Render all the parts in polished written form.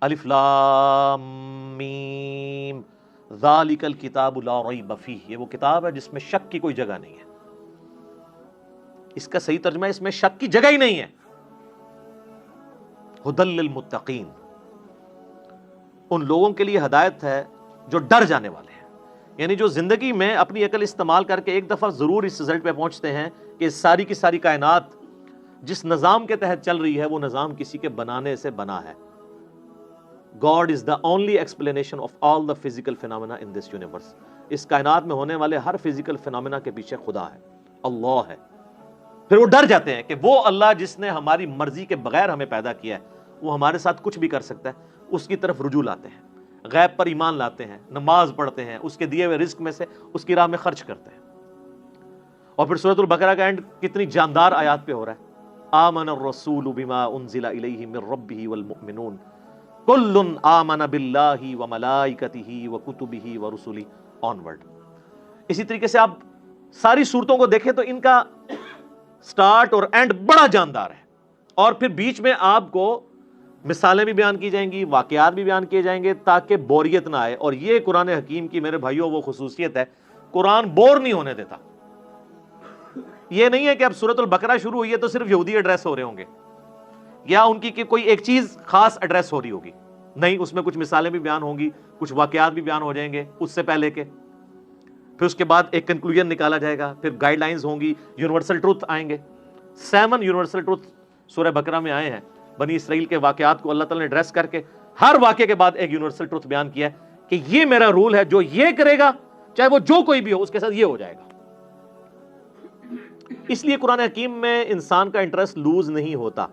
الف لام میم ذالک الکتاب لا ریب فیہ، یہ وہ کتاب ہے جس میں شک کی کوئی جگہ نہیں ہے. اس کا صحیح ترجمہ ہے اس میں شک کی جگہ ہی نہیں ہے. ھدی للمتقین، ان لوگوں کے لیے ہدایت ہے جو ڈر جانے والے ہیں. یعنی جو زندگی میں اپنی عقل استعمال کر کے ایک دفعہ ضرور اس رزلٹ پہ پہنچتے ہیں کہ ساری کی ساری کائنات جس نظام کے تحت چل رہی ہے وہ نظام کسی کے بنانے سے بنا ہے. God is the only explanation of all the physical phenomena in this universe. اس کائنات میں ہونے والے ہر فزیکل فینومینا کے پیچھے خدا ہے، اللہ ہے. پھر وہ ڈر جاتے ہیں کہ وہ اللہ جس نے ہماری مرضی کے بغیر ہمیں پیدا کیا ہے وہ ہمارے ساتھ کچھ بھی کر سکتا ہے. اس کی طرف رجوع لاتے ہیں، غیب پر ایمان لاتے ہیں، نماز پڑھتے ہیں، اس کے دیے ہوئے رزق میں سے اس کی راہ میں خرچ کرتے ہیں. اور پھر سورۃ البقرہ کا اینڈ کتنی جاندار آیات پہ ہو رہا ہے، آمن الرسول بما انزل الیہ من ربہ والمؤمنون کل آمن باللہ وملائکتہ وکتبہ ورسلہ آنورڈ. اسی طریقے سے آپ ساری صورتوں کو دیکھیں تو ان کا سٹارٹ اور اینڈ بڑا جاندار ہے. اور پھر بیچ میں آپ کو مثالیں بھی بیان کی جائیں گی، واقعات بھی بیان کیے جائیں گے تاکہ بوریت نہ آئے. اور یہ قرآن حکیم کی میرے بھائیوں وہ خصوصیت ہے، قرآن بور نہیں ہونے دیتا. یہ نہیں ہے کہ اب سورۃ البقرہ شروع ہوئی ہے تو صرف یہودی ایڈریس ہو رہے ہوں گے یا ان کی کوئی ایک چیز خاص ایڈریس ہو رہی ہوگی. نہیں، اس میں کچھ مثالیں بھی بیان ہوں گی، کچھ واقعات بھی بیان ہو جائیں گے اس سے پہلے کے. پھر اس کے بعد ایک کنکلوژن نکالا جائے گا، پھر گائیڈ لائنز ہوں گی، یونیورسل ٹروتھ آئیں گے. 7 یونیورسل ٹروتھ سورہ بقرہ میں آئے ہیں. بنی اسرائیل کے واقعات کو اللہ تعالیٰ نے ایڈریس کر کے ہر واقعے کے بعد ایک یونیورسل ٹروتھ بیان کیا ہے کہ یہ میرا رول ہے، جو یہ کرے گا چاہے وہ جو کوئی بھی ہو اس کے ساتھ یہ ہو جائے گا. اس لیے قرآن حکیم میں انسان کا انٹرسٹ لوز نہیں ہوتا،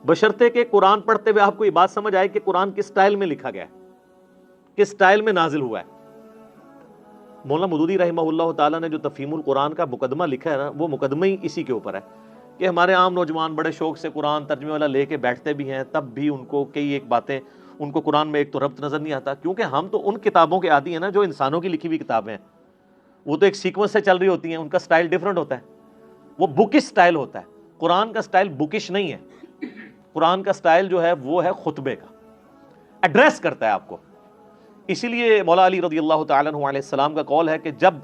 بشرطے کہ قرآن پڑھتے ہوئے آپ کو یہ بات سمجھ آئے کہ قرآن کس سٹائل میں لکھا گیا ہے، کس سٹائل میں نازل ہوا ہے. مولانا مودودی رحمہ اللہ تعالیٰ نے جو تفہیم القرآن کا مقدمہ لکھا ہے نا، وہ مقدمہ ہی اسی کے اوپر ہے کہ ہمارے عام نوجوان بڑے شوق سے قرآن ترجمے والا لے کے بیٹھتے بھی ہیں، تب بھی ان کو کئی ایک باتیں ان کو قرآن میں ایک تو ربط نظر نہیں آتا. کیونکہ ہم تو ان کتابوں کے عادی ہیں نا جو انسانوں کی لکھی ہوئی کتابیں ہیں، وہ تو ایک سیکوینس سے چل رہی ہوتی ہیں، ان کا سٹائل ڈیفرنٹ ہوتا ہے، وہ بکش سٹائل ہوتا ہے. قرآن کا سٹائل بکش نہیں ہے، قرآن کا سٹائل جو ہے وہ ہے خطبے کا، ایڈریس کرتا ہے آپ کو. اسی لیے مولا علی رضی اللہ تعالیٰ عنہ علیہ السلام کا قول ہے کہ جب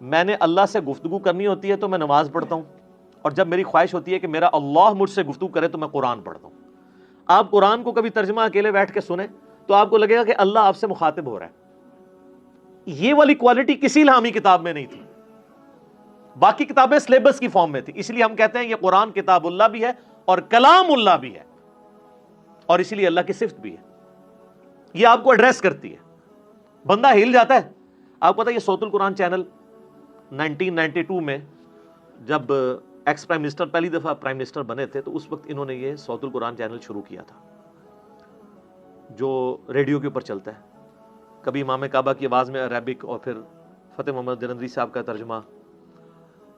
میں نے اللہ سے گفتگو کرنی ہوتی ہے تو میں نماز پڑھتا ہوں، اور جب میری خواہش ہوتی ہے کہ میرا اللہ مجھ سے گفتگو کرے تو میں قرآن پڑھتا ہوں. آپ قرآن کو کبھی ترجمہ اکیلے بیٹھ کے سنیں تو آپ کو لگے گا کہ اللہ آپ سے مخاطب ہو رہا ہے. یہ والی کوالٹی کسی الہامی کتاب میں نہیں تھی، باقی کتابیں سلیبس کی فارم میں تھی. اس لیے ہم کہتے ہیں یہ قرآن کتاب اللہ بھی ہے اور کلام اللہ بھی ہے، اور اسی لیے اللہ کی صفت بھی ہے. یہ آپ کو ایڈریس کرتی ہے، بندہ ہل جاتا ہے. آپ کو پتا ہے یہ صوت القرآن چینل 1992 میں جب ایکس پرائم منسٹر پہلی دفعہ پرائم منسٹر بنے تھے تو اس وقت انہوں نے یہ صوت القرآن چینل شروع کیا تھا جو ریڈیو کے اوپر چلتا ہے. کبھی امام کعبہ کی آواز میں عربک، اور پھر فتح محمد جلندری صاحب کا ترجمہ،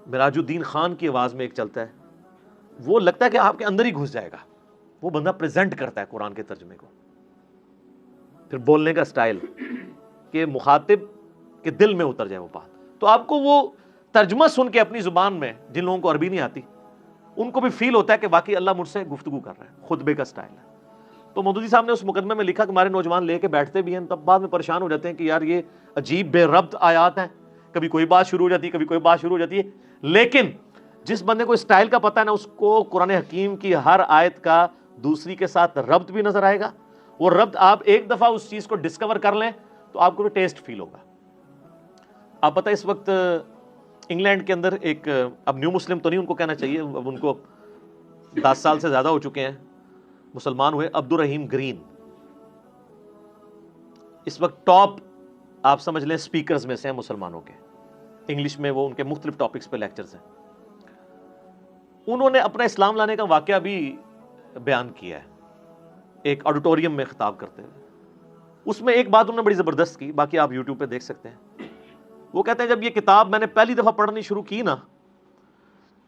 مراج الدین خان کی آواز میں ایک چلتا ہے. وہ لگتا ہے کہ آپ کے اندر ہی گھس جائے گا. وہ بندہ پریزنٹ کرتا ہے قرآن کے ترجمے کو. پھر بولنے کا سٹائل کہ مخاطب کے دل میں اتر جائے وہ بات. تو آپ کو وہ ترجمہ سن کے اپنی زبان میں، جن لوگوں کو عربی نہیں آتی ان کو بھی فیل ہوتا ہے کہ واقعی اللہ مجھ سے گفتگو کر رہا ہے. خطبے کا سٹائل ہے. تو مودودی صاحب نے اس مقدمے میں لکھا کہ ہمارے نوجوان لے کے بیٹھتے بھی ہیں، تب بعد میں پریشان ہو جاتے ہیں کہ یار یہ عجیب بے ربط آیات ہیں، کبھی کوئی بات شروع ہو جاتی ہے، کبھی کوئی بات شروع ہو جاتی ہے. لیکن جس بندے کو اسٹائل کا پتہ ہے نا، اس کو قرآن حکیم کی ہر آیت کا دوسری کے ساتھ ربط بھی نظر آئے گا. وہ ربط آپ ایک دفعہ اس چیز کو ڈسکور کر لیں تو آپ کو بھی ٹیسٹ فیل ہوگا. آپ پتہ اس وقت انگلینڈ کے اندر ایک، اب نیو مسلم تو نہیں ان کو کہنا چاہیے، اب ان کو 10 سال سے زیادہ ہو چکے ہیں مسلمان ہوئے، عبد الرحیم گرین اس وقت ٹاپ آپ سمجھ لیں سپیکرز میں سے ہیں مسلمانوں کے. انگلش میں وہ ان کے مختلف ٹاپکس پہ لیکچرز ہیں. انہوں نے اپنا اسلام لانے کا واقعہ بھی بیان کیا ہے ایک آڈیٹوریم میں خطاب کرتے ہوئے. اس میں ایک بات انہوں نے بڑی زبردست کی، باقی آپ یوٹیوب پہ دیکھ سکتے ہیں. وہ کہتے ہیں جب یہ کتاب میں نے پہلی دفعہ پڑھنی شروع کی نا،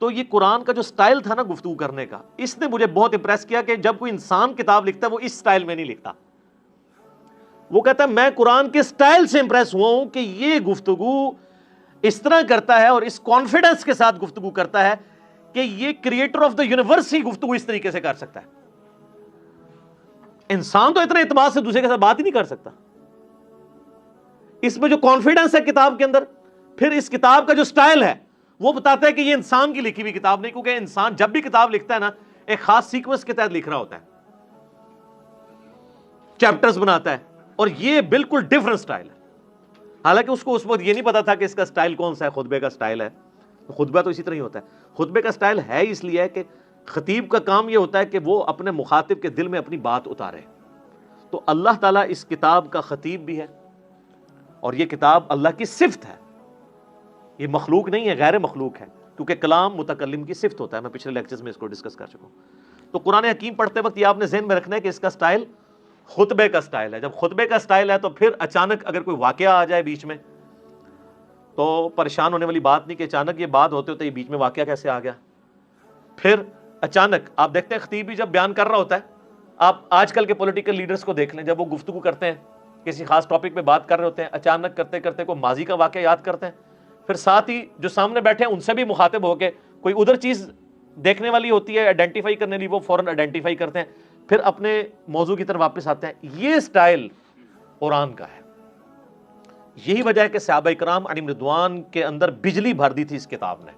تو یہ قرآن کا جو سٹائل تھا نا گفتگو کرنے کا، اس نے مجھے بہت امپریس کیا کہ جب کوئی انسان کتاب لکھتا ہے وہ اس سٹائل میں نہیں لکھتا. وہ کہتا ہے میں قرآن کے سٹائل سے امپریس ہوا ہوں کہ یہ گفتگو اس طرح کرتا ہے اور اس کانفیڈنس کے ساتھ گفتگو کرتا ہے کہ یہ کریٹر آف دا یونیورس ہی گفتگو اس طریقے سے کر سکتا ہے. انسان تو اتنے اعتماد سے دوسرے کے ساتھ بات ہی نہیں کر سکتا. اس میں جو کانفیڈنس ہے کتاب کے اندر. پھر اس کتاب کا جو سٹائل ہے وہ بتاتا ہے کہ یہ انسان کی لکھی ہوئی کتاب نہیں, کیونکہ انسان جب بھی کتاب لکھتا ہے نا ایک خاص سیکوینس کے تحت لکھ رہا ہوتا ہے, چیپٹرز بناتا ہے, اور یہ بالکل ڈیفرنٹ سٹائل ہے. حالانکہ اس کو اس وقت یہ نہیں پتا تھا کہ اس کا سٹائل کون سا ہے, خطبے کا سٹائل ہے. خطبہ تو اسی طرح ہی ہوتا ہے. خطبے کا سٹائل ہے اس لیے کہ خطیب کا کام یہ ہوتا ہے کہ وہ اپنے مخاطب کے دل میں اپنی بات اتارے. تو اللہ تعالیٰ اس کتاب کا خطیب بھی ہے, اور یہ کتاب اللہ کی صفت ہے, یہ مخلوق نہیں ہے, غیر مخلوق ہے, کیونکہ کلام متکلم کی صفت ہوتا ہے. میں پچھلے لیکچرز میں اس کو ڈسکس کر چکا ہوں. تو قرآن حکیم پڑھتے وقت یہ آپ نے ذہن میں رکھنا ہے کہ اس کا سٹائل خطبے کا سٹائل ہے. جب خطبے کا سٹائل ہے تو پھر اچانک اگر کوئی واقعہ آ جائے بیچ میں تو پریشان ہونے والی بات نہیں کہ اچانک یہ بات ہوتے ہوتے یہ بیچ میں واقعہ کیسے آ گیا. پھر اچانک آپ دیکھتے ہیں خطیب بھی جب بیان کر رہا ہوتا ہے, آپ آج کل کے پولیٹیکل لیڈرز کو دیکھ لیں, جب وہ گفتگو کرتے ہیں کسی خاص ٹاپک پہ بات کر رہے ہوتے ہیں, اچانک کرتے کرتے کوئی ماضی کا واقعہ یاد کرتے ہیں, پھر ساتھ ہی جو سامنے بیٹھے ہیں ان سے بھی مخاطب ہو کے کوئی ادھر چیز دیکھنے والی ہوتی ہے آئیڈینٹیفائی کرنے لی, وہ فوراً آئیڈینٹیفائی کرتے ہیں, پھر اپنے موضوع کی طرف واپس آتے ہیں. یہ سٹائل قرآن کا ہے. یہی وجہ ہے کہ صحابہ اکرام علیہم رضوان کے اندر بجلی بھر دی تھی اس کتاب نے.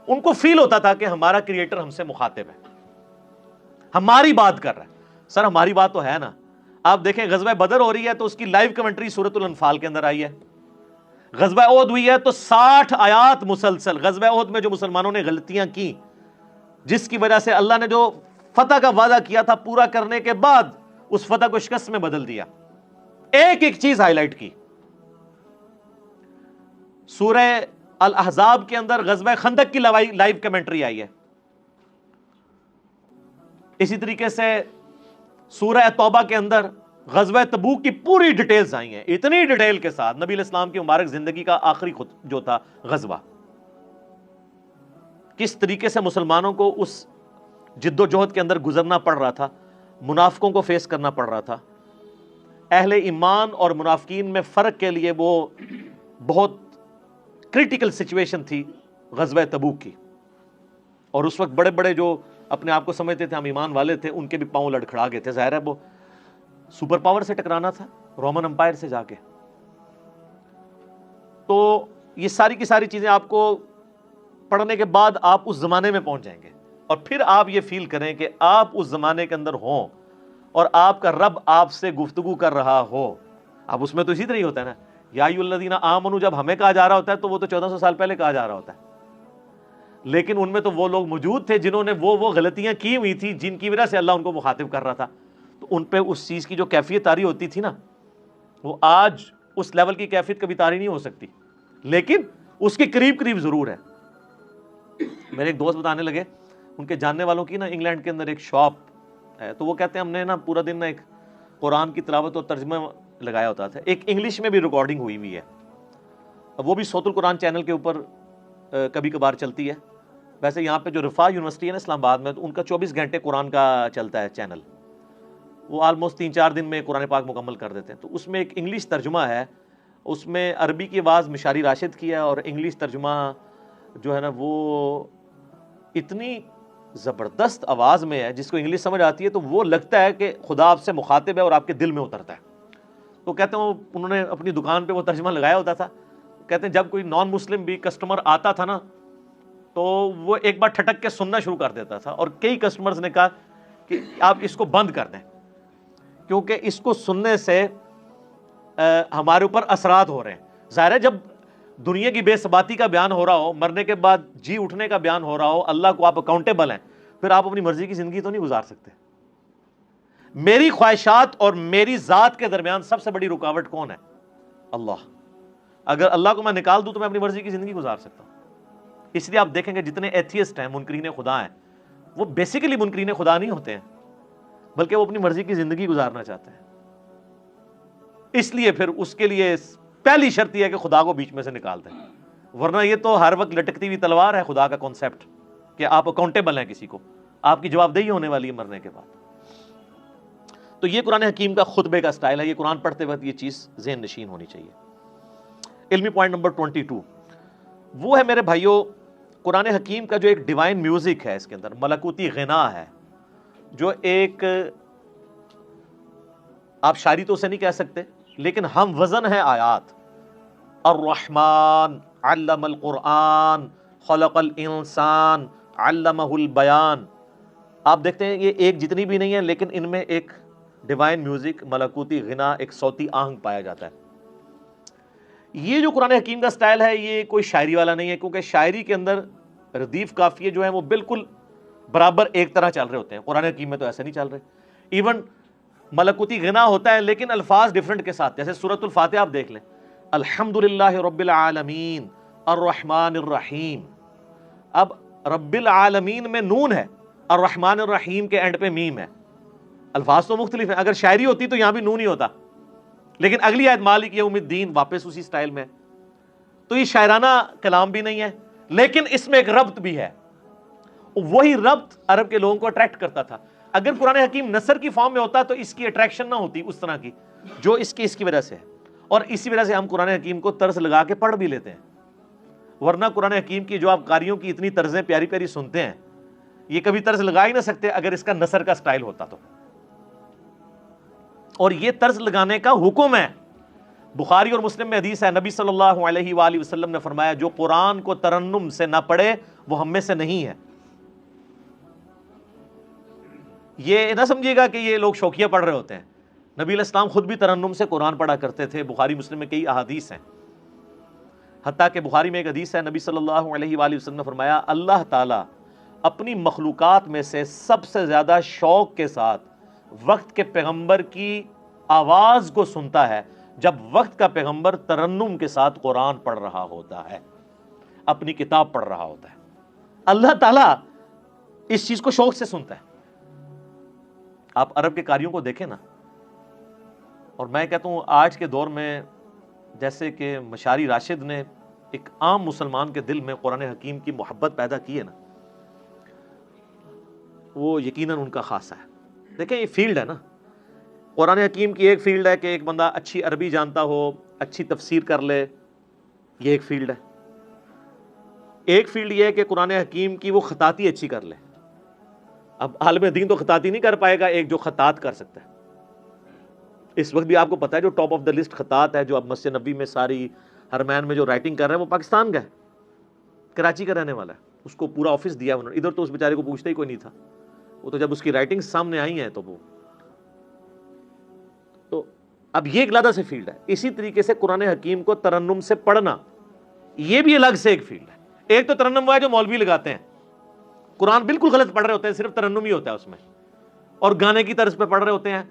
ان کو فیل ہوتا تھا کہ ہمارا کریٹر ہم سے مخاطب ہے, ہماری بات کر رہا ہے. سر ہماری بات تو ہے نا. آپ دیکھیں غزوہ بدر ہو رہی ہے تو اس کی لائیو کمنٹری سورۃ الانفال کے اندر آئی ہے. غزوہ احد ہوئی ہے تو 60 آیات مسلسل غزوہ احد میں جو مسلمانوں نے غلطیاں کی, جس کی وجہ سے اللہ نے جو فتح کا وعدہ کیا تھا پورا کرنے کے بعد اس فتح کو شکست میں بدل دیا. ایک ایک چیز ہائی لائٹ کی. سورہ الاحزاب کے اندر غزوہ خندق کی لائیو کمنٹری آئی ہے. اسی طریقے سے سورہ توبہ کے اندر غزوہ تبوک کی پوری ڈیٹیلز آئی ہیں, اتنی ڈیٹیل کے ساتھ. نبی علیہ السلام کی مبارک زندگی کا آخری جو تھا غزوہ, کس طریقے سے مسلمانوں کو اس جد و جہد کے اندر گزرنا پڑ رہا تھا, منافقوں کو فیس کرنا پڑ رہا تھا. اہل ایمان اور منافقین میں فرق کے لیے وہ بہت کرٹیکل سچویشن تھی غزوہ تبوک کی. اور اس وقت بڑے بڑے جو اپنے آپ کو سمجھتے تھے ہم ایمان والے تھے, ان کے بھی پاؤں لڑکھڑا گئے تھے. ظاہر ہے وہ سپر پاور سے ٹکرانا تھا, رومن امپائر سے جا کے. تو یہ ساری کی ساری چیزیں آپ کو پڑھنے کے بعد آپ اس زمانے میں پہنچ جائیں گے, اور پھر آپ یہ فیل کریں کہ آپ اس زمانے کے اندر ہوں اور آپ کا رب آپ سے گفتگو کر رہا ہو. اب اس میں تو اسی طرح ہی ہوتا ہے نا, یا ایھا الذین آمنوا جب ہمیں کہا جا رہا ہوتا ہے تو وہ تو 1400 سال پہلے کہا جا رہا ہوتا ہے. لیکن ان میں تو وہ لوگ موجود تھے جنہوں نے وہ غلطیاں کی ہوئی تھی جن کی وجہ سے اللہ ان کو مخاطب کر رہا تھا. تو ان پہ اس چیز کی جو کیفیت طاری ہوتی تھی نا, وہ آج اس لیول کی کیفیت کبھی طاری نہیں ہو سکتی, لیکن اس کے قریب قریب ضرور ہے. میرے ایک دوست بتانے لگے, ان کے جاننے والوں کی نا انگلینڈ کے اندر ایک شاپ ہے, تو وہ کہتے ہیں ہم نے نا پورا دن نا ایک قرآن کی تلاوت اور ترجمہ لگایا ہوتا تھا. ایک انگلش میں بھی ریکارڈنگ ہوئی ہوئی ہے, وہ بھی صوت القرآن چینل کے اوپر کبھی کبھار چلتی ہے. ویسے یہاں پہ جو رفاح یونیورسٹی ہے نا اسلام آباد میں, تو ان کا 24 گھنٹے قرآن کا چلتا ہے چینل. وہ آلموسٹ 3-4 دن میں قرآن پاک مکمل کر دیتے ہیں. تو اس میں ایک انگلش ترجمہ ہے, اس میں عربی کی آواز مشاری راشد کی ہے, اور انگلش ترجمہ جو ہے نا وہ اتنی زبردست آواز میں ہے, جس کو انگلش سمجھ آتی ہے تو وہ لگتا ہے کہ خدا آپ سے مخاطب ہے اور آپ کے دل میں اترتا ہے. تو کہتے ہیں انہوں نے اپنی دکان پہ وہ ترجمہ لگایا ہوتا تھا. کہتے ہیں جب کوئی نان مسلم بھی کسٹمر آتا تھا نا, تو وہ ایک بار ٹھٹک کے سننا شروع کر دیتا تھا, اور کئی کسٹمرز نے کہا کہ آپ اس کو بند کر دیں, کیونکہ اس کو سننے سے ہمارے اوپر اثرات ہو رہے ہیں. ظاہر ہے جب دنیا کی بے ثباتی کا بیان ہو رہا ہو, مرنے کے بعد جی اٹھنے کا بیان ہو رہا ہو, اللہ کو آپ اکاؤنٹیبل ہیں, پھر آپ اپنی مرضی کی زندگی تو نہیں گزار سکتے. میری خواہشات اور میری ذات کے درمیان سب سے بڑی رکاوٹ کون ہے؟ اللہ. اگر اللہ کو میں نکال دوں تو میں اپنی مرضی کی زندگی گزار سکتا ہوں. اس لیے آپ دیکھیں گے جتنے ایتھیسٹ ہیں, منکرین خدا ہیں, وہ بیسیکلی منکرین خدا نہیں ہوتے ہیں, بلکہ وہ اپنی مرضی کی زندگی گزارنا چاہتے ہیں. اس لیے پھر اس کے لیے پہلی شرط یہ ہے کہ خدا کو بیچ میں سے نکال دیں, ورنہ یہ تو ہر وقت لٹکتی ہوئی تلوار ہے خدا کا کانسیپٹ, کہ آپ اکاؤنٹیبل ہیں کسی کو, آپ کی جواب دہی ہونے والی ہے مرنے کے بعد. تو یہ قرآن حکیم کا خطبے کا سٹائل ہے. یہ قرآن پڑھتے وقت یہ چیز ذہن نشین ہونی چاہیے. علمی پوائنٹ نمبر 22 وہ ہے میرے بھائیوں, قرآن حکیم کا جو ایک ڈیوائن میوزک ہے, اس کے اندر ملکوتی غنا ہے, جو ایک آپ شاعری تو اسے نہیں کہہ سکتے، لیکن ہم وزن ہے آیات. الرحمن علم القرآن خلق الانسان علمہ البیان. آپ دیکھتے ہیں یہ ایک جتنی بھی نہیں ہے، لیکن ان میں ایک ڈیوائن میوزک، ملکوتی غنا، ایک صوتی آہنگ پایا جاتا ہے. یہ جو قرآن حکیم کا سٹائل ہے یہ کوئی شاعری والا نہیں ہے، کیونکہ شاعری کے اندر ردیف قافیے جو ہیں وہ بالکل برابر ایک طرح چل رہے ہوتے ہیں. قرآن حکیم میں تو ایسے نہیں چل رہے. ایون ملکوتی غنا ہوتا ہے لیکن الفاظ ڈیفرنٹ کے ساتھ. جیسے سورۃ الفاتحہ آپ دیکھ لیں، الحمدللہ رب العالمین الرحمن الرحیم. اب رب العالمین میں نون ہے، الرحمن الرحیم کے اینڈ پہ میم ہے. الفاظ تو مختلف ہیں. اگر شاعری ہوتی تو یہاں بھی نون ہی ہوتا، لیکن اگلی آیت مالک یوم الدین واپس اسی سٹائل میں. تو یہ شاعرانہ کلام بھی نہیں ہے، لیکن اس میں ایک ربط بھی ہے. وہی ربط عرب کے لوگوں کو اٹریکٹ کرتا تھا. اگر قرآن حکیم نثر کی فارم میں ہوتا تو اس کی اٹریکشن نہ ہوتی اس طرح کی جو اس کی وجہ سے ہے. اور اسی وجہ سے ہم قرآن حکیم کو طرز لگا کے پڑھ بھی لیتے ہیں. ورنہ قرآن حکیم کی جو آپ قاریوں کی اتنی طرزیں پیاری پیاری سنتے ہیں، یہ کبھی طرز لگا ہی نہ سکتے اگر اس کا نثر کا سٹائل ہوتا تو. اور یہ طرز لگانے کا حکم ہے. بخاری اور مسلم میں حدیث ہے، نبی صلی اللہ علیہ وآلہ وسلم نے فرمایا جو قرآن کو ترنم سے نہ پڑھے وہ ہم میں سے نہیں ہے. یہ نہ سمجھیے گا کہ یہ لوگ شوقیہ پڑھ رہے ہوتے ہیں. نبی علیہ السلام خود بھی ترنم سے قرآن پڑھا کرتے تھے. بخاری مسلم میں کئی احادیث ہیں. حتیٰ کہ بخاری میں ایک حدیث ہے، نبی صلی اللہ علیہ وآلہ وسلم نے فرمایا اللہ تعالیٰ اپنی مخلوقات میں سے سب سے زیادہ شوق کے ساتھ وقت کے پیغمبر کی آواز کو سنتا ہے جب وقت کا پیغمبر ترنم کے ساتھ قرآن پڑھ رہا ہوتا ہے، اپنی کتاب پڑھ رہا ہوتا ہے. اللہ تعالیٰ اس چیز کو شوق سے سنتا ہے. آپ عرب کے قاریوں کو دیکھیں نا. اور میں کہتا ہوں آج کے دور میں جیسے کہ مشاری راشد نے ایک عام مسلمان کے دل میں قرآن حکیم کی محبت پیدا کی ہے نا، وہ یقیناً ان کا خاصہ ہے. دیکھیں یہ فیلڈ ہے نا، قرآن حکیم کی ایک فیلڈ ہے کہ ایک بندہ اچھی عربی جانتا ہو، اچھی تفسیر کر لے، یہ ایک فیلڈ ہے. ایک فیلڈ یہ ہے کہ قرآن حکیم کی وہ خطاطی اچھی کر لے. اب عالم دین تو خطاطی نہیں کر پائے گا، ایک جو خطاط کر سکتا ہے. اس وقت بھی آپ کو پتا ہے جو ٹاپ آف دا لسٹ خطاط ہے جو اب مسجد نبی میں ساری حرمین میں جو رائٹنگ کر رہا ہے وہ پاکستان کا ہے، کراچی کا رہنے والا ہے. اس کو پورا آفس دیا انہوں نے. ادھر تو اس بیچارے کو پوچھتا ہی کوئی نہیں تھا. وہ تو جب اس کی رائٹنگ سامنے آئی ہیں تو اب یہ ایک علیحدہ سے فیلڈ ہے. اسی طریقے سے قرآن حکیم کو ترنم سے پڑھنا یہ بھی الگ سے ایک فیلڈ ہے. ایک تو ترنم ہوا ہے جو مولوی لگاتے ہیں، قرآن بالکل غلط پڑھ رہے ہوتے ہیں، صرف ترنم ہی ہوتا ہے اس میں، اور گانے کی طرز پہ پڑھ رہے ہوتے ہیں.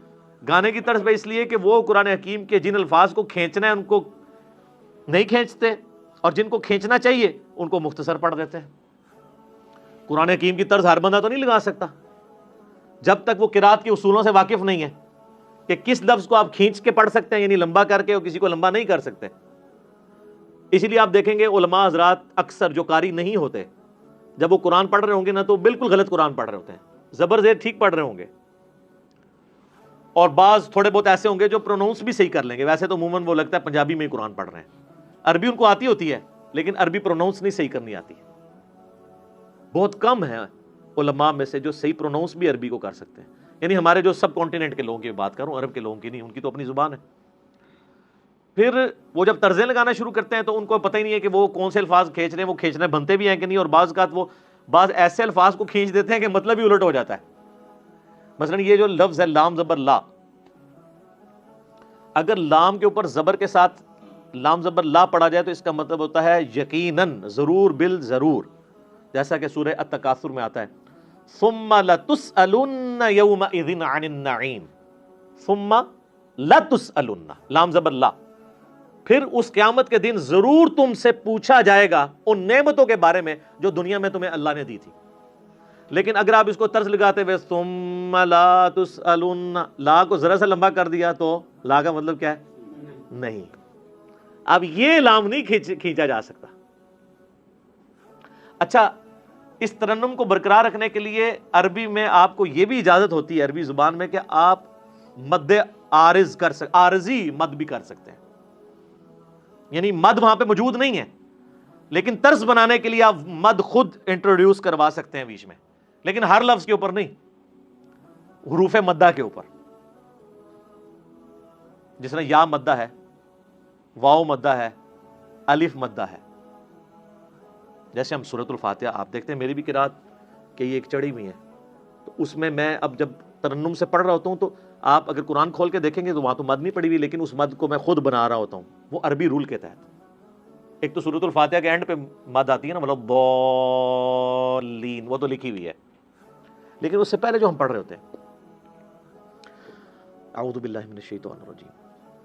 گانے کی طرز پہ اس لیے کہ وہ قرآن حکیم کے جن الفاظ کو کھینچنا ہے ان کو نہیں کھینچتے، اور جن کو کھینچنا چاہیے ان کو مختصر پڑھ دیتے ہیں. قرآن حکیم کی طرز ہر بندہ تو نہیں لگا سکتا جب تک وہ قرات کے اصولوں سے واقف نہیں ہے کہ کس لفظ کو آپ کھینچ کے پڑھ سکتے ہیں یعنی لمبا کر کے، اور کسی کو لمبا نہیں کر سکتے. اسی لیے آپ دیکھیں گے علماء حضرات اکثر جو قاری نہیں ہوتے جب وہ قرآن پڑھ رہے ہوں گے نا تو بالکل غلط قرآن پڑھ رہے ہوتے ہیں، زبر زیر ٹھیک پڑھ رہے ہوں گے. اور بعض تھوڑے بہت ایسے ہوں گے جو پروناؤنس بھی صحیح کر لیں گے. ویسے تو عموماً وہ لگتا ہے پنجابی میں ہی قرآن پڑھ رہے ہیں، عربی ان کو آتی ہوتی ہے لیکن عربی پروناؤنس نہیں صحیح کرنی آتی. بہت کم ہے علماء میں سے جو صحیح پروناؤنس بھی عربی کو کر سکتے ہیں. یعنی ہمارے جو سب کانٹیننٹ کے لوگوں کی بات کروں، عرب کے لوگوں کی نہیں، ان کی تو اپنی زبان ہے. پھر وہ جب طرزیں لگانا شروع کرتے ہیں تو ان کو پتہ ہی نہیں ہے کہ وہ کون سے الفاظ کھینچ رہے ہیں، وہ کھینچنے بنتے بھی ہیں کہ نہیں. اور بعض اوقات وہ بعض ایسے الفاظ کو کھینچ دیتے ہیں کہ مطلب ہی الٹ ہو جاتا ہے. مثلا یہ جو لفظ ہے لام زبر لا، اگر لام کے اوپر زبر کے ساتھ لام زبر لا پڑھا جائے تو اس کا مطلب ہوتا ہے یقیناً، ضرور، بالضرور. جیسا کہ سورہ التکاثر میں آتا ہے ثم لتسألن یومئذ عن النعیم، ثم لتسألن، لام زبر لا، پھر اس قیامت کے دن ضرور تم سے پوچھا جائے گا ان نعمتوں کے بارے میں جو دنیا میں تمہیں اللہ نے دی تھی. لیکن اگر آپ اس کو طرز لگاتے ہوئے ثم لا تسألن، لا کو ذرا سا لمبا کر دیا تو لا کا مطلب کیا ہے؟ نہیں. اب یہ لام نہیں کھینچا جا سکتا. اچھا، اس ترنم کو برقرار رکھنے کے لیے عربی میں آپ کو یہ بھی اجازت ہوتی ہے عربی زبان میں کہ آپ مد عارض کر سکتے، عارضی مد بھی کر سکتے ہیں. یعنی مد وہاں پہ موجود نہیں ہے لیکن طرز بنانے کے لیے آپ مد خود انٹروڈیوس کروا سکتے ہیں بیچ میں، لیکن ہر لفظ کے اوپر نہیں، حروف مدہ کے اوپر. جس طرح یا مدہ ہے، واو مدہ ہے، الف مدہ ہے. جیسے ہم سورۃ الفاتحہ آپ دیکھتے ہیں، میری بھی قرات کہ یہ ایک چڑھی ہوئی ہے، تو اس میں اب جب ترنم سے پڑھ رہا ہوتا ہوں تو آپ اگر قرآن کھول کے دیکھیں گے تو وہاں تو مد نہیں پڑی ہوئی، لیکن اس مد کو میں خود بنا رہا ہوتا ہوں، وہ عربی رول کے تحت. ایک تو سورۃ الفاتحہ کے اینڈ پہ مد آتی ہے نا، مطلب ضالین، وہ تو لکھی ہوئی ہے، لیکن اس سے پہلے جو ہم پڑھ رہے ہوتے ہیں، اعوذ باللہ من الشیطان الرجیم،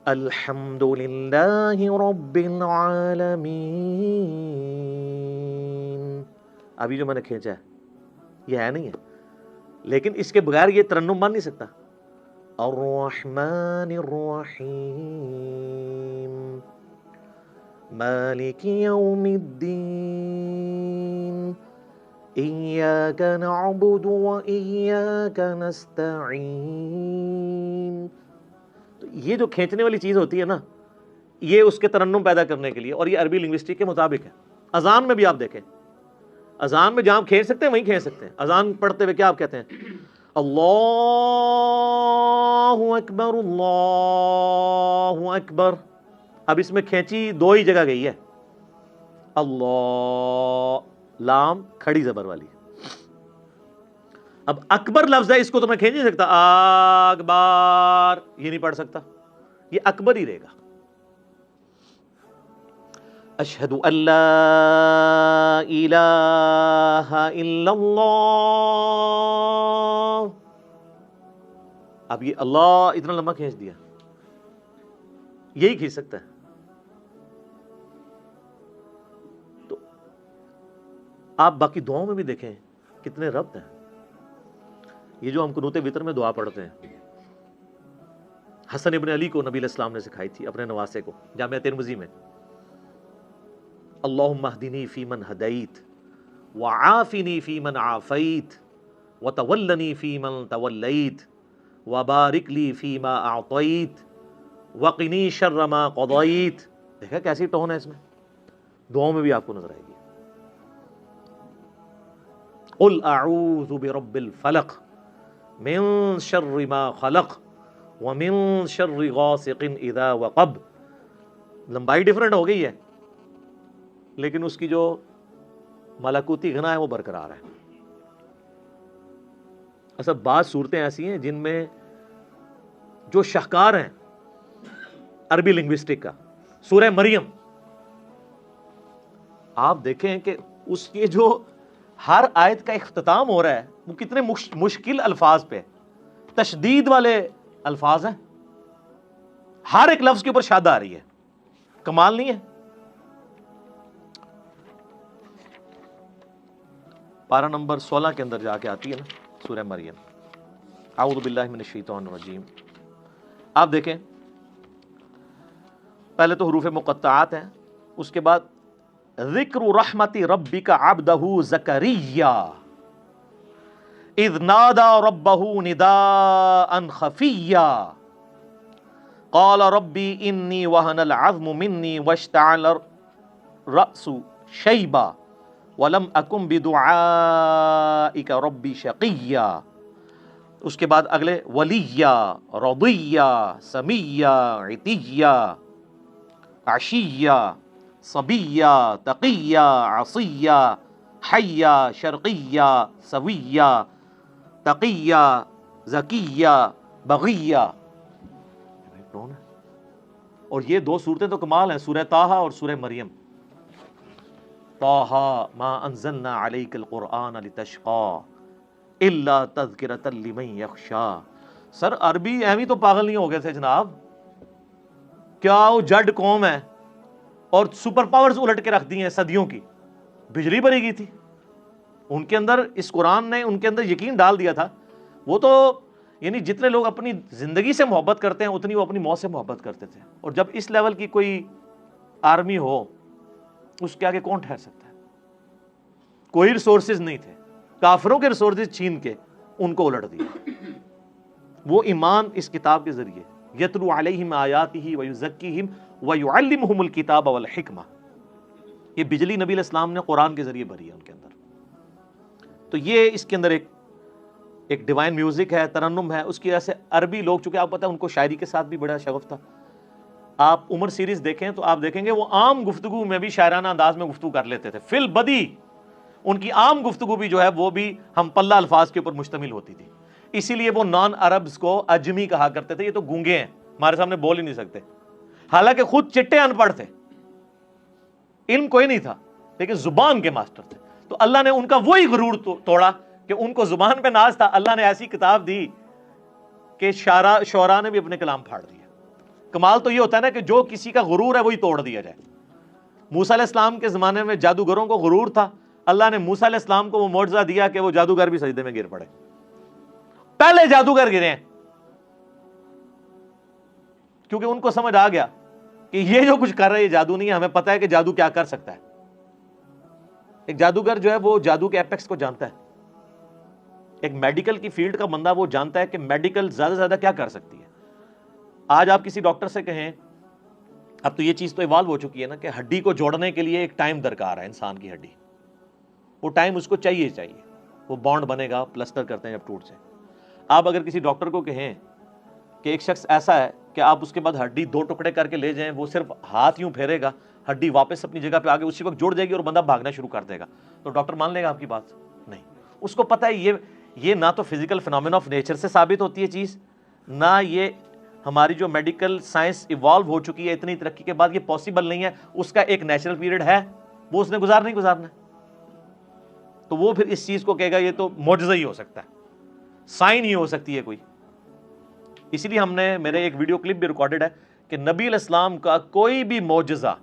الحمد للہ رب العالمین، ابھی جو میں نے کھینچا ہے یہ ہے نہیں ہے، لیکن اس کے بغیر یہ ترنم بن نہیں سکتا. الرحمن الرحیم مالک یوم الدین ایاک نعبد و ایاک نستعین. تو یہ جو کھینچنے والی چیز ہوتی ہے نا، یہ اس کے ترنم پیدا کرنے کے لیے، اور یہ عربی لنگوسٹک کے مطابق ہے. اذان میں بھی آپ دیکھیں، اذان میں جہاں کھینچ سکتے ہیں وہیں کھینچ سکتے ہیں. اذان پڑھتے ہوئے کیا آپ کہتے ہیں؟ اللہ اکبر اللہ اکبر. اب اس میں کھینچی دو ہی جگہ گئی ہے، اللہ لام کھڑی زبر والی. اب اکبر لفظ ہے، اس کو تو میں کھینچ نہیں سکتا، اکبر یہ نہیں پڑھ سکتا، یہ اکبر ہی رہے گا. اشہد ان لا الہ الا اللہ. اب یہ اللہ اتنا لمبا کھینچ دیا، یہی کھینچ سکتا ہے. تو آپ باقی دعاؤں میں بھی دیکھیں کتنے ربط ہیں. یہ جو ہم قنوت وتر میں دعا پڑھتے ہیں، حسن ابن علی کو نبی علیہ السلام نے سکھائی تھی، اپنے نواسے کو، جامعہ ترمذی میں. اللہم اہدنی فیمن ہدیت وعافنی فیمن عافیت وتولنی فیمن تولیت وبارک لی فیما اعطیت وقنی شر ما قضیت. دیکھا کیسی ٹون ہے اس میں، دعاؤں میں بھی آپ کو نظر آئے گی. قل اعوذ برب الفلق من شر ما خلق ومن شر غاسق اذا وقب. لمبائی ڈیفرنٹ ہو گئی ہے، لیکن اس کی جو ملکوتی غنا ہے وہ برقرار ہے. اصل بعض صورتیں ایسی ہیں جن میں جو شاہکار ہیں عربی لنگوسٹک کا، سورہ مریم آپ دیکھیں کہ اس کے جو ہر آیت کا اختتام ہو رہا ہے وہ کتنے مشکل الفاظ پہ، تشدید والے الفاظ ہیں، ہر ایک لفظ کے اوپر شاد آ رہی ہے. کمال نہیں ہے؟ پارہ نمبر 16 کے اندر جا کے آتی ہے نا سورہ مریم. اعوذ باللہ من الشیطان الرجیم. آپ دیکھیں پہلے تو حروف مقطعات ہیں، اس کے بعد ذکر رحمت ربک عبدہ زکریا اذ نادى ربه نداء خفیا قال ربی انی وہن العظم منی واشتعل الرأس شیبا وَلَمْ أَكُمْ بِدُعَائِكَ رَبِّ شَقِيًّا. اس کے بعد اگلے ولیّا رضیّا سمیّا عطیّا عشیّا صبیّا تقیّا عصیّا حیّا شرقیّا سویّا تقیّا زکیّا بغیّا. اور یہ دو صورتیں تو کمال ہیں، سورہ طٰہٰ اور سورہ مریم. طٰہٰ ما انزلنا علیک القرآن لتشقی الا تذکرۃ لمن یخشی. سر عربی ایویں تو پاگل نہیں ہو گئے تھے جناب، کیا وہ جڈ قوم ہے اور سپر پاورز الٹ کے رکھ دی ہیں صدیوں کی. بجلی بری گئی تھی ان کے اندر، اس قرآن نے ان کے اندر یقین ڈال دیا تھا. وہ تو یعنی جتنے لوگ اپنی زندگی سے محبت کرتے ہیں اتنی وہ اپنی موت سے محبت کرتے تھے. اور جب اس لیول کی کوئی آرمی ہو اس کے آگے کون ٹھہر سکتا ہے؟ کوئی ریسورسز نہیں تھے، کافروں کے ریسورسز چھین کے ان کو الٹ دیا. وہ ایمان اس کتاب کے ذریعے یتلو علیہم آیاتہ ویزکیہم ویعلمہم الکتاب والحکمہ. یہ بجلی نبی علیہ السلام نے قرآن کے ذریعے بھری ہے ان کے اندر. تو یہ اس کے اندر ایک ایک ڈیوائن میوزک ہے، ترنم ہے، اس کی وجہ سے عربی لوگ، چونکہ آپ پتہ ہے ان کو شاعری کے ساتھ بھی بڑا شغف تھا. آپ عمر سیریز دیکھیں تو آپ دیکھیں گے وہ عام گفتگو میں بھی شاعرانہ انداز میں گفتگو کر لیتے تھے. فی البدی ان کی عام گفتگو بھی جو ہے وہ بھی ہم پلہ الفاظ کے اوپر مشتمل ہوتی تھی. اسی لیے وہ نان عربز کو اجمی کہا کرتے تھے، یہ تو گونگے ہیں، ہمارے سامنے بول ہی نہیں سکتے. حالانکہ خود چٹے ان پڑھ تھے، علم کوئی نہیں تھا، لیکن زبان کے ماسٹر تھے. تو اللہ نے ان کا وہی غرور توڑا کہ ان کو زبان پہ ناز تھا. اللہ نے ایسی کتاب دی کہ شعراء نے بھی اپنے کلام پھاڑ دیا. کمال تو یہ ہوتا ہے نا کہ جو کسی کا غرور ہے وہی توڑ دیا جائے. موسیٰ علیہ السلام کے زمانے میں جادوگروں کو غرور تھا، اللہ نے موسیٰ علیہ السلام کو وہ معجزہ دیا کہ وہ جادوگر بھی سجدے میں گر پڑے. پہلے جادوگر گرے ہیں، کیونکہ ان کو سمجھ آ گیا کہ یہ جو کچھ کر رہے ہیں یہ جادو نہیں ہے، ہمیں پتہ ہے کہ جادو کیا کر سکتا ہے. ایک جادوگر جو ہے وہ جادو کے ایپیکس کو جانتا ہے. ایک میڈیکل کی فیلڈ کا بندہ وہ جانتا ہے کہ میڈیکل زیادہ سے زیادہ کیا کر سکتی ہے. آج آپ کسی ڈاکٹر سے کہیں، اب تو یہ چیز تو ایوالو ہو چکی ہے نا کہ ہڈی کو جوڑنے کے لیے ایک ٹائم درکار ہے. انسان کی ہڈی، وہ ٹائم اس کو چاہیے، وہ بانڈ بنے گا، پلسٹر کرتے ہیں جب ٹوٹ جائے. آپ اگر کسی ڈاکٹر کو کہیں کہ ایک شخص ایسا ہے کہ آپ اس کے بعد ہڈی 2 ٹکڑے کر کے لے جائیں، وہ صرف ہاتھ یوں پھیرے گا، ہڈی واپس اپنی جگہ پہ آگے اسی وقت جڑ جائے گی اور بندہ بھاگنا شروع کر دے گا، تو ڈاکٹر مان لے گا آپ کی بات؟ نہیں. اس کو پتہ ہے یہ نہ تو فزیکل فینومینا آف نیچر سے ثابت ہوتی ہے چیز، نہ یہ ہماری جو میڈیکل سائنس ایوالو ہو چکی ہے اتنی ترقی کے بعد یہ پاسبل نہیں ہے. اس کا ایک نیچرل پیریڈ ہے، وہ اس نے گزارنا ہے. تو وہ پھر اس چیز کو کہے گا یہ تو معجزہ ہی ہو سکتا ہے، سائن ہی ہو سکتی ہے کوئی. اسی لیے ہم نے، میرے ایک ویڈیو کلپ بھی ریکارڈڈ ہے کہ نبی علیہ السلام کا کوئی بھی معجزہ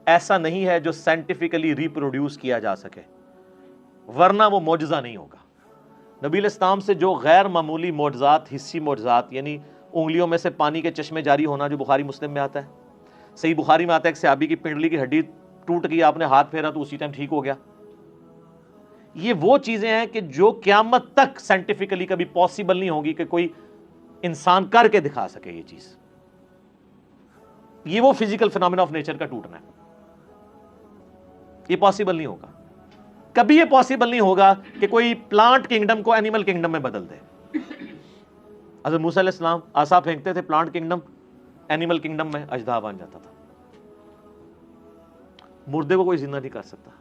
ایسا نہیں ہے جو سائنٹیفکلی ریپروڈیوس کیا جا سکے، ورنہ وہ معجزہ نہیں ہوگا. نبی علیہ السلام سے جو غیر معمولی معجزات، حسی معجزات، یعنی انگلیوں میں سے پانی کے چشمے جاری ہونا جو بخاری مسلم میں آتا ہے، صحیح بخاری میں آتا ہے ایک صحابی کی پنڈلی کی ہڈی ٹوٹ گئی، آپ نے ہاتھ پھیرا تو اسی ٹائم ٹھیک ہو گیا. یہ وہ چیزیں ہیں کہ جو قیامت تک سائنٹیفکلی کبھی پاسبل نہیں ہوگی کہ کوئی انسان کر کے دکھا سکے. یہ چیز، یہ وہ فزیکل فینومینا آف نیچر کا ٹوٹنا ہے، یہ پاسبل نہیں ہوگا. کبھی یہ پاسبل نہیں ہوگا کہ کوئی پلانٹ کنگڈم کو اینیمل کنگڈم میں بدل دے. حضرت موسیٰ علیہ السلام عصا پھینکتے تھے، پلانٹ کنگڈم اینیمل کنگڈم میں اژدہا بن جاتا تھا. مردے کو کوئی زندہ نہیں کر سکتا.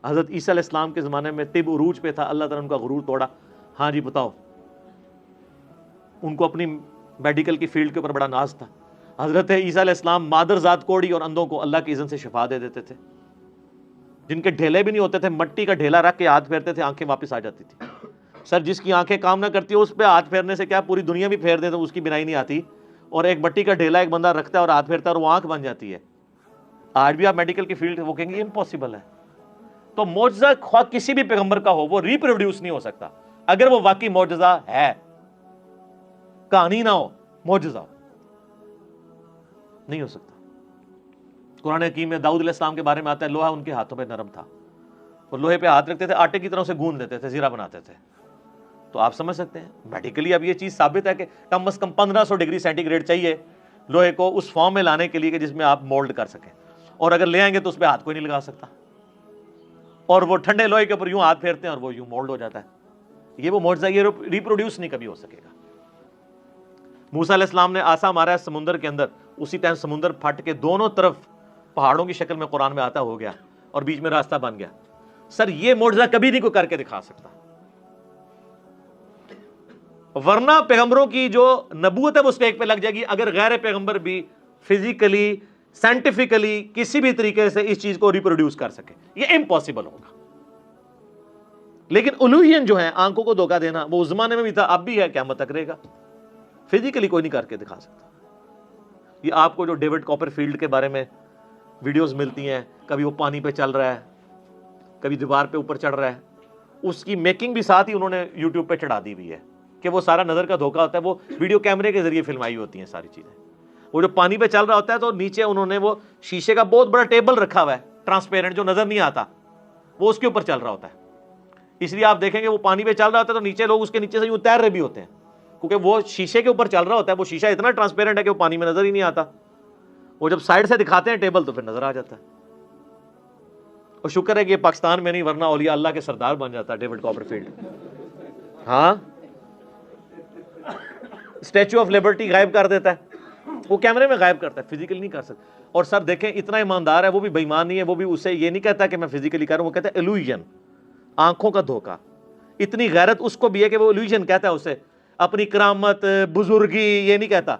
حضرت عیسیٰ علیہ السلام کے زمانے میں طب عروج پہ تھا، اللہ تعالیٰ نے ان کا غرور توڑا. ہاں جی بتاؤ، ان کو اپنی میڈیکل کی فیلڈ کے اوپر بڑا ناز تھا. حضرت عیسیٰ علیہ السلام مادر ذات کوڑی اور اندھوں کو اللہ کی اذن سے شفا دے دیتے تھے. جن کے ڈھیلے بھی نہیں ہوتے تھے، مٹی کا ڈھیلا رکھ کے ہاتھ پھیرتے تھے، آنکھیں واپس آ جاتی تھی. سر جس کی آنکھیں کام نہ کرتی ہو اس پہ ہاتھ پھیرنے سے کیا پوری دنیا بھی پھیر دے تو اس کی بینائی نہیں آتی. اور ایک مٹی کا ڈھیلا ایک بندہ رکھتا ہے اور ہاتھ پھیرتا ہے اور وہ آنکھ بن جاتی ہے. آج بھی آپ میڈیکل کی فیلڈ وہ کہیں گے امپاسبل ہے. تو معجزہ خواہ کسی بھی پیغمبر کا ہو وہ ریپروڈیوس نہیں ہو سکتا. اگر وہ واقعی معجزہ ہے، کہانی نہ ہو، معجزہ ہو، نہیں ہو سکتا. قرآن حکیم میں داؤد علیہ السلام کے بارے میں آتا ہے لوہا ان کے ہاتھوں پہ نرم تھا، اور لوہے پہ ہاتھ رکھتے تھے، آٹے کی طرح سے گوندھ لیتے تھے، زیرہ بناتے تھے. تو آپ سمجھ سکتے ہیں میڈیکلی اب یہ چیز ثابت ہے کہ کم از کم 1500 ڈگری سینٹی گریڈ چاہیے لوہے کو اس فارم میں لانے کے لیے کہ جس میں آپ مولڈ کر سکیں. اور اگر لے آئیں گے تو اس پہ ہاتھ کوئی نہیں لگا سکتا، اور وہ ٹھنڈے لوہے کے اوپر یوں ہاتھ پھیرتے ہیں اور وہ یوں مولڈ ہو جاتا ہے. یہ وہ معجزہ، یہ ریپروڈیوس نہیں کبھی ہو سکے گا. موسیٰ علیہ السلام نے عصا مارا ہے سمندر کے اندر، اسی ٹائم سمندر پھٹ کے دونوں طرف پہاڑوں کی شکل میں قرآن میں آتا ہو گیا اور بیچ میں راستہ بن گیا. سر یہ معجزہ کبھی نہیں کوئی کر کے دکھا سکتا، ورنہ پیغمبروں کی جو نبوت ہے وہ اسٹیک پہ لگ جائے گی اگر غیر پیغمبر بھی فزیکلی، سائنٹیفکلی کسی بھی طریقے سے اس چیز کو ریپروڈیوس کر سکے. یہ امپاسبل ہوگا. لیکن الوہین جو ہے، آنکھوں کو دھوکہ دینا، وہ اس زمانے میں بھی تھا، اب بھی ہے، قیامت تک رہے گا. فزیکلی کوئی نہیں کر کے دکھا سکتا. یہ آپ کو جو ڈیوڈ کاپر فیلڈ کے بارے میں ویڈیوز ملتی ہیں، کبھی وہ پانی پہ چل رہا ہے، کبھی دیوار پہ اوپر چڑھ رہا ہے، اس کی میکنگ بھی ساتھ ہی انہوں نے یوٹیوب پہ چڑھا دی ہوئی ہے کہ وہ سارا نظر کا دھوکہ ہوتا ہے. وہ ویڈیو کیمرے کے ذریعے فلمائی ہوتی ہیں ساری چیزیں. وہ جو پانی پہ چل رہا ہوتا ہے تو نیچے انہوں نے وہ شیشے کا بہت بڑا ٹیبل رکھا ہوا ہے، ٹرانسپیرنٹ، جو نظر نہیں آتا، وہ اس کے اوپر چل رہا ہوتا ہے. اس لیے آپ دیکھیں گے وہ پانی پہ چل رہا ہوتا ہے تو نیچے لوگ اس کے نیچے سے یوں تیر رہے بھی ہوتے ہیں، کیونکہ وہ شیشے کے اوپر چل رہا ہوتا ہے. وہ شیشہ اتنا ٹرانسپیرنٹ ہے کہ وہ پانی میں نظر ہی نہیں آتا. وہ جب سائڈ سے دکھاتے ہیں ٹیبل تو پھر نظر آ جاتا ہے. اور شکر ہے کہ یہ پاکستان میں نہیں، ورنہ اولیاء اللہ کے سردار بن جاتا ہے ڈیوڈ کاپر فیلڈ. ہاں اسٹیچو آف لبرٹی غائب کر دیتا ہے، وہ کیمرے میں غائب کرتا ہے، فزیکلی نہیں کر سکتا. اور سر دیکھیں اتنا ایماندار ہے، وہ بھی بے ایمان نہیں ہے، وہ بھی اسے یہ نہیں کہتا کہ میں فزیکلی کروں، وہ کہتا ہے ایلوژن، آنکھوں کا دھوکا. اتنی غیرت اس کو بھی ہے کہ وہ ایلوژن کہتا ہے اسے، اپنی کرامت بزرگی یہ نہیں کہتا.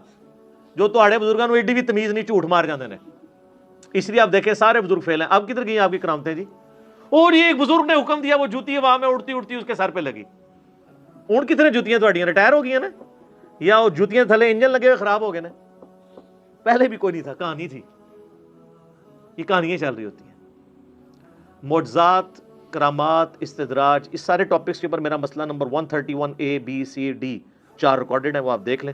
جو تہاڑے بزرگاں نوں ایڈی بھی تمیز نہیں، جھوٹ مار جاندے نے. اس لیے آپ دیکھیں سارے بزرگ فیل ہیں. اب کدھر گئی آپ کی کرامتیں جی؟ اور یہ ایک بزرگ نے حکم دیا، وہ جوتی ہوا میں اڑتی اڑتی اس کے سر پہ لگی. اون کتنے جوتیاں تہاڈیاں ریٹائر ہو گئی ہیں نا، یا وہ جوتیاں تھلے انجن لگے ہوئے خراب ہو گئے نا؟ پہلے بھی کوئی نہیں تھا، کہانی تھی. یہ کہانیاں چل رہی ہوتی ہیں. معجزات، کرامات، استدراج، اس سارے ٹاپکس کے اوپر میرا مسئلہ number 131 A B C D 4 recorded ہے، وہ آپ دیکھ لیں.